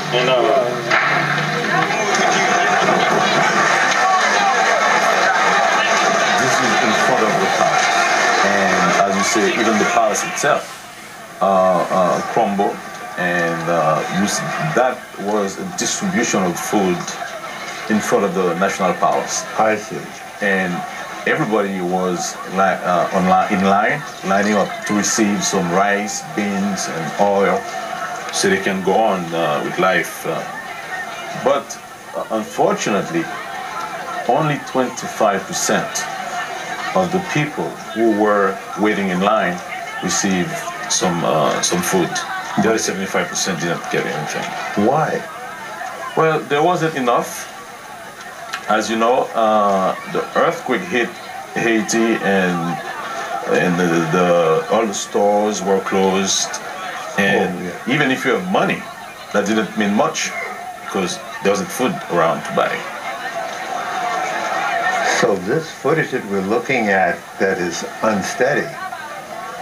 And this is in front of the palace. And as you say, even the palace itself crumbled. And that was a distribution of food in front of the National Palace. I see. And everybody was in line, lining up to receive some rice, beans, and oil so they can go on with life. But unfortunately, only 25% of the people who were waiting in line received some food. The other 75% didn't get anything. Why? Well, there wasn't enough. As you know, the earthquake hit Haiti, and all the stores were closed. And even if you have money, that didn't mean much because there wasn't food around to buy. So this footage that we're looking at that is unsteady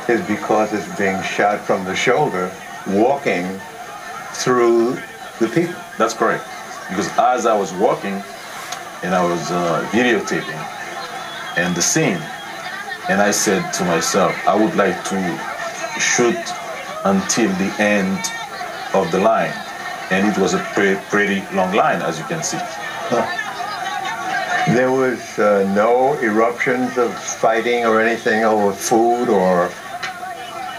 is because it's being shot from the shoulder, walking through the people. That's correct. Because as I was walking and I was videotaping and the scene, and I said to myself, I would like to shoot until the end of the line. And it was a pretty long line, as you can see. Huh. There was no eruptions of fighting or anything over food or...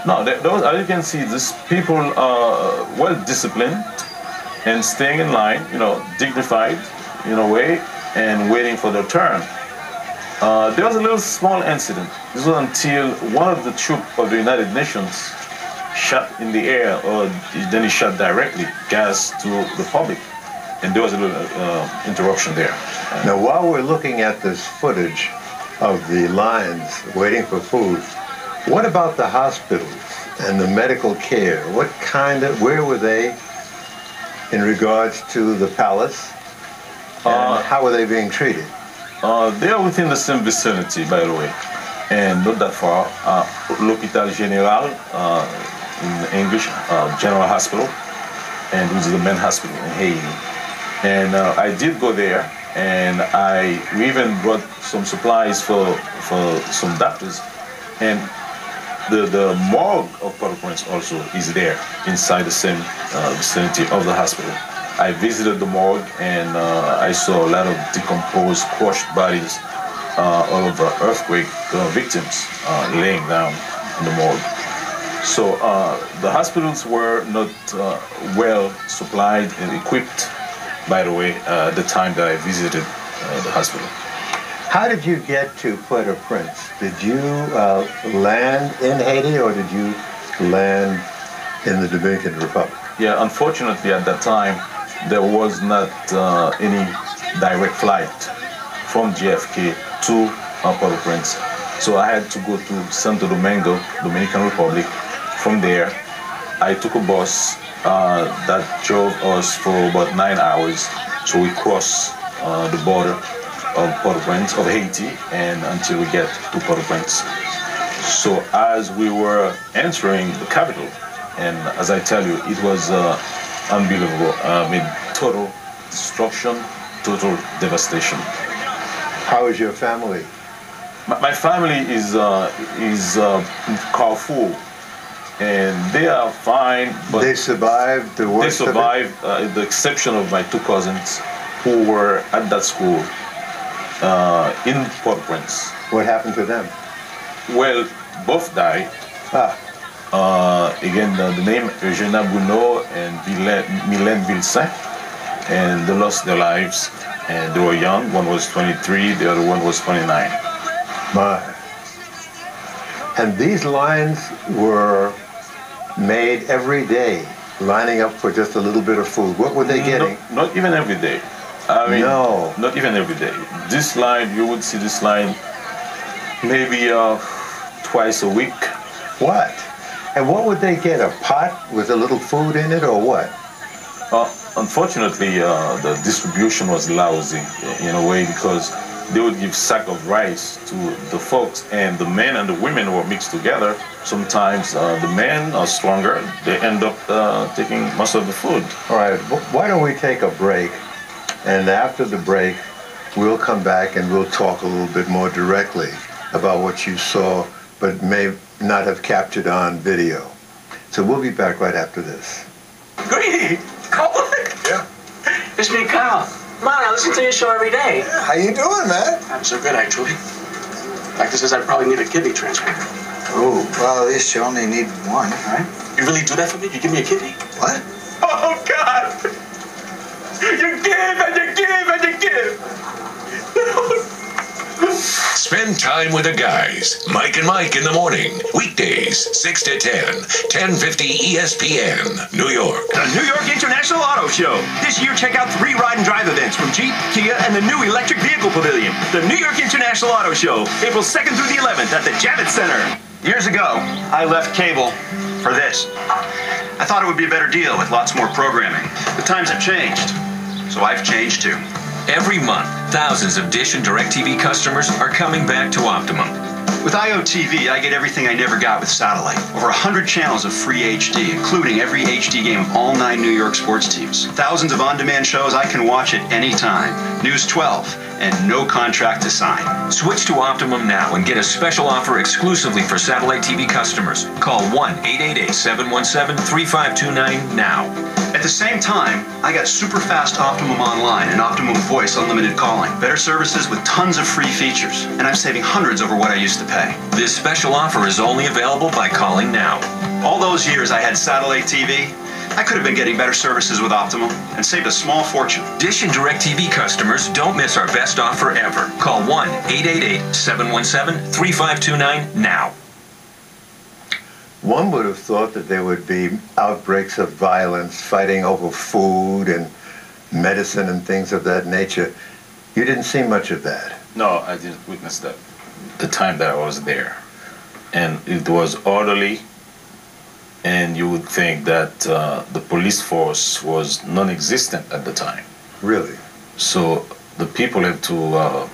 No, those, as you can see, these people are well disciplined and staying in line, dignified in a way, and waiting for their turn. There was a little small incident. This was until one of the troops of the United Nations shot in the air, or then he shot directly gas to the public, and there was a little interruption there. Now, while we're looking at this footage of the lines waiting for food, what about the hospitals and the medical care? Where were they in regards to the palace? And how were they being treated? They are within the same vicinity, by the way, and not that far. L'Hôpital Général, in English, General Hospital, and which is the main hospital in Haiti. And I did go there, and we even brought some supplies for some doctors. And the morgue of Port-au-Prince also is there, inside the same vicinity of the hospital. I visited the morgue, and I saw a lot of decomposed, crushed bodies of earthquake victims laying down in the morgue. So the hospitals were not well supplied and equipped, by the way, at the time that I visited the hospital. How did you get to Port-au-Prince? Did you land in Haiti, or did you land in the Dominican Republic? Yeah, unfortunately at that time, there was not any direct flight from JFK to Port-au-Prince. So I had to go to Santo Domingo, Dominican Republic. From there, I took a bus that drove us for about 9 hours. So we crossed the border of Port-au-Prince, of Haiti, and until we get to Port-au-Prince. So as we were entering the capital, and as I tell you, it was unbelievable. Total destruction, total devastation. How is your family? My family is in Carrefour, and they are fine. But they survived the worst. They survived, the exception of my two cousins, who were at that school in Port-au-Prince. What happened to them? Well, both died. Again, the name Eugenia Bounot and Mylène Vilsaint, and they lost their lives, and they were young. One was 23, the other one was 29. My. And these lines were made every day, lining up for just a little bit of food. What were they getting? Not even every day. I mean, no. Not even every day. This line, you would see this line maybe twice a week. What? And what would they get? A pot with a little food in it, or what? Unfortunately, the distribution was lousy in a way, because they would give sack of rice to the folks, and the men and the women were mixed together. Sometimes the men are stronger. They end up taking most of the food. All right, why don't we take a break? And after the break, we'll come back and we'll talk a little bit more directly about what you saw, but may not have captured on video. So we'll be back right after this. Greedy! Colin! Yeah. It's me, Kyle. Come on, I listen to your show every day. Yeah, how you doing, man? I'm so good, actually. Doctor says I probably need a kidney transplant. Oh, well, at least you only need one. All right? You really do that for me? You give me a kidney? What? Oh, God! You give and you give and you give! Spend time with the guys. Mike and Mike in the morning. Weekdays, 6 to 10. 1050 ESPN, New York. The New York International Auto Show. This year, check out 3 ride and drive events from Jeep, Kia, and the new Electric Vehicle Pavilion. The New York International Auto Show, April 2nd through the 11th at the Javits Center. Years ago, I left cable for this. I thought it would be a better deal with lots more programming. The times have changed, so I've changed too. Every month, thousands of Dish and DirecTV customers are coming back to Optimum. With IOTV, I get everything I never got with satellite. Over 100 channels of free HD, including every HD game of all 9 New York sports teams. Thousands of on-demand shows I can watch at any time. News 12, and no contract to sign. Switch to Optimum now and get a special offer exclusively for satellite TV customers. Call 1-888-717-3529 now. At the same time, I got super fast Optimum Online and Optimum Voice unlimited calling. Better services with tons of free features. And I'm saving hundreds over what I used to pay. This special offer is only available by calling now. All those years I had satellite TV, I could have been getting better services with Optimum and saved a small fortune. Dish and DirecTV customers, don't miss our best offer ever. Call 1-888-717-3529 now. One would have thought that there would be outbreaks of violence, fighting over food and medicine and things of that nature. You didn't see much of that. No, I didn't witness that the time that I was there. And it was orderly, and you would think that the police force was non-existent at the time. Really? So the people had to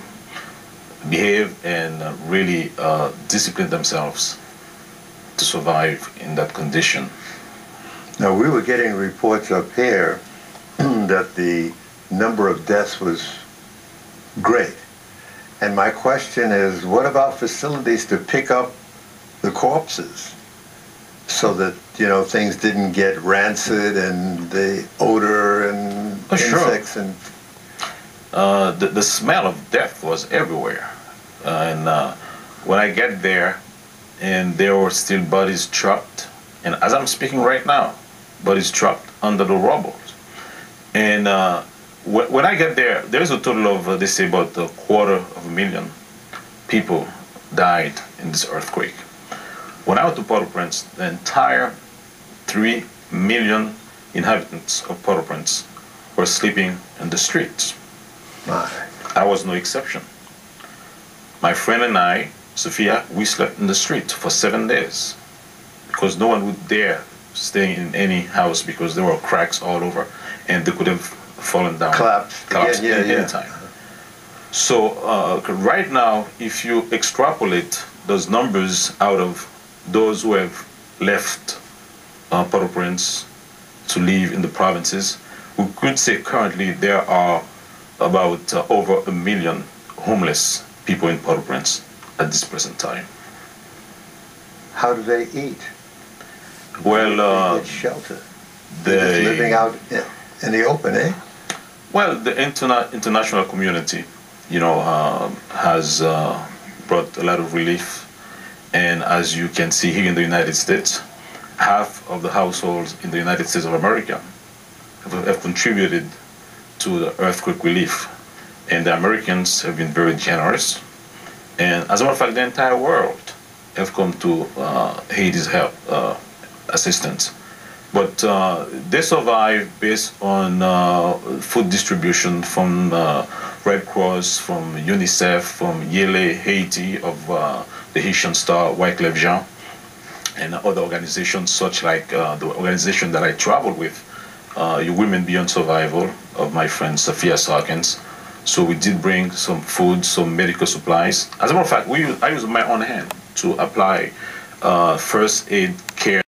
behave and really discipline themselves to survive in that condition. Now, we were getting reports up here that the number of deaths was great. And my question is, what about facilities to pick up the corpses so that, you know, things didn't get rancid and the odor and insects? Sure. And the smell of death was everywhere. And when I get there, and there were still bodies trapped, and as I'm speaking right now, bodies trapped under the rubble. And when I get there, there's a total of, they say, about 250,000 people died in this earthquake. When I went to Port-au-Prince, the entire 3 million inhabitants of Port-au-Prince were sleeping in the streets. My. I was no exception. My friend and I, Sophia, we slept in the street for 7 days because no one would dare stay in any house because there were cracks all over and they could have fallen down. Collapsed any time. So right now, if you extrapolate those numbers out of those who have left Port-au-Prince to live in the provinces, we could say currently there are about over 1 million homeless people in Port-au-Prince at this present time. How do they eat? Well, they get shelter. They're just living out in the open, eh? Well, the international community, you know, has brought a lot of relief. And as you can see here in the United States, half of the households in the United States of America have contributed to the earthquake relief. And the Americans have been very generous. And as a matter of fact, the entire world have come to Haiti's help, assistance. But they survive based on food distribution from Red Cross, from UNICEF, from Yele Haiti of the Haitian Star, Wyclef Jean, and other organizations such like the organization that I traveled with, Women Beyond Survival, of my friend Sophia Sarkins, So we did bring some food, some medical supplies. As a matter of fact, I used my own hand to apply first aid care